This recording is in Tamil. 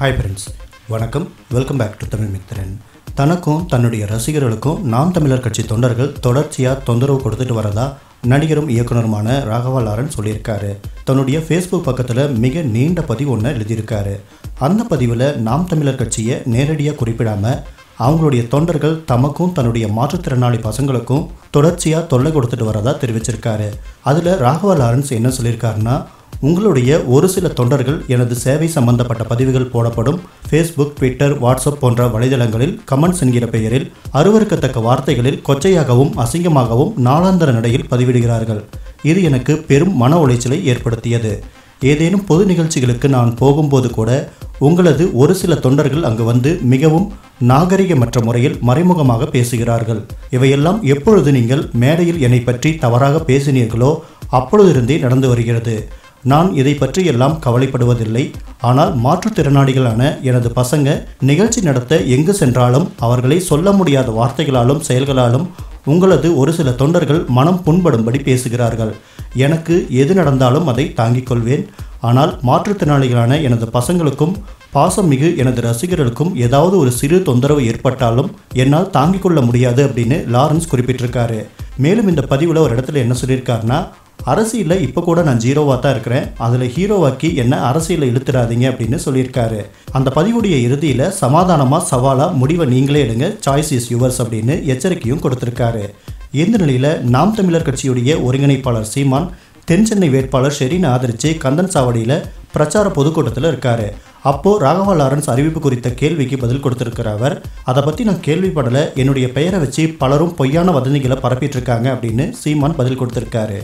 ஹாய் ஃப்ரெண்ட்ஸ், வணக்கம். வெல்கம் பேக் டு தமிழ் மித்திரன். தனக்கும் தன்னுடைய ரசிகர்களுக்கும் நாம் தமிழர் கட்சி தொண்டர்கள் தொடர்ச்சியாக தொந்தரவு கொடுத்துட்டு வரதா நடிகரும் இயக்குனருமான ராகவா லாரன்ஸ் சொல்லியிருக்காரு. தன்னுடைய ஃபேஸ்புக் பக்கத்தில் மிக நீண்ட பதிவு ஒன்று எழுதியிருக்காரு. அந்த பதிவில் நாம் தமிழர் கட்சியை நேரடியாக குறிப்பிடாமல் அவங்களுடைய தொண்டர்கள் தமக்கும் தன்னுடைய மாற்றுத்திறனாளி பசங்களுக்கும் தொடர்ச்சியாக தொல்லை கொடுத்துட்டு வரதா தெரிவிச்சிருக்காரு. அதில் ராகவா லாரன்ஸ் என்ன சொல்லியிருக்காருன்னா, உங்களுடைய ஒரு சில தொண்டர்கள் எனது சேவை சம்பந்தப்பட்ட பதிவுகள் போடப்படும் ஃபேஸ்புக், ட்விட்டர், வாட்ஸ்அப் போன்ற வலைதளங்களில் கமெண்ட்ஸ் என்கிற பெயரில் அருவருக்கத்தக்க வார்த்தைகளில் கொச்சையாகவும் அசிங்கமாகவும் நாளாந்தர நடையில் பதிவிடுகிறார்கள். இது எனக்கு பெரும் மன உளைச்சலை ஏற்படுத்தியது. ஏதேனும் பொது நிகழ்ச்சிகளுக்கு நான் போகும்போது கூட உங்களது ஒரு சில தொண்டர்கள் அங்கு வந்து மிகவும் நாகரிகமற்ற முறையில் மறைமுகமாக பேசுகிறார்கள். இவையெல்லாம் எப்பொழுது நீங்கள் மேடையில் என்னை பற்றி தவறாக பேசினீர்களோ அப்பொழுதிருந்தே நடந்து வருகிறது. நான் இதை பற்றியெல்லாம் கவலைப்படுவதில்லை. ஆனால் மாற்றுத்திறனாளிகளான எனது பசங்க நிகழ்ச்சி நடத்த எங்கு சென்றாலும் அவர்களை சொல்ல முடியாத வார்த்தைகளாலும் செயல்களாலும் உங்களது ஒரு சில தொண்டர்கள் மனம் புண்படும்படி பேசுகிறார்கள். எனக்கு எது நடந்தாலும் அதை தாங்கிக் கொள்வேன். ஆனால் மாற்றுத்திறனாளிகளான எனது பசங்களுக்கும் பாசம் மிகு எனது ரசிகர்களுக்கும் ஏதாவது ஒரு சிறு தொந்தரவு ஏற்பட்டாலும் என்னால் தாங்கிக் கொள்ள முடியாது அப்படின்னு லாரன்ஸ் குறிப்பிட்டிருக்காரு. மேலும் இந்த பதிவில் ஒரு இடத்துல என்ன சொல்லியிருக்காருன்னா, அரசியலில் இப்போ கூட நான் ஜீரோவாக தான் இருக்கிறேன், அதில் ஹீரோவாக்கி என்ன அரசியலில் இழுத்துறாதீங்க அப்படின்னு சொல்லியிருக்காரு. அந்த பதிவுடைய இறுதியில் சமாதானமாக சவாலாக முடிவை நீங்களே எடுங்க, சாய்ஸ் இஸ் யுவர்ஸ் அப்படின்னு எச்சரிக்கையும் கொடுத்துருக்காரு. இந்த நிலையில் நாம் தமிழர் கட்சியுடைய ஒருங்கிணைப்பாளர் சீமான் தென் சென்னை வேட்பாளர் ஷெரீனை ஆதரித்து கந்தன் சாவடியில் பிரச்சார பொதுக்கூட்டத்தில் இருக்கார். அப்போது ராகவா லாரன்ஸ் அறிவிப்பு குறித்த கேள்விக்கு பதில் கொடுத்துருக்கிற அவர், அதை பற்றி நான் கேள்விப்படலை, என்னுடைய பெயரை வச்சு பலரும் பொய்யான வதந்திகளை பரப்பிட்டு இருக்காங்க அப்படின்னு சீமான் பதில் கொடுத்துருக்காரு.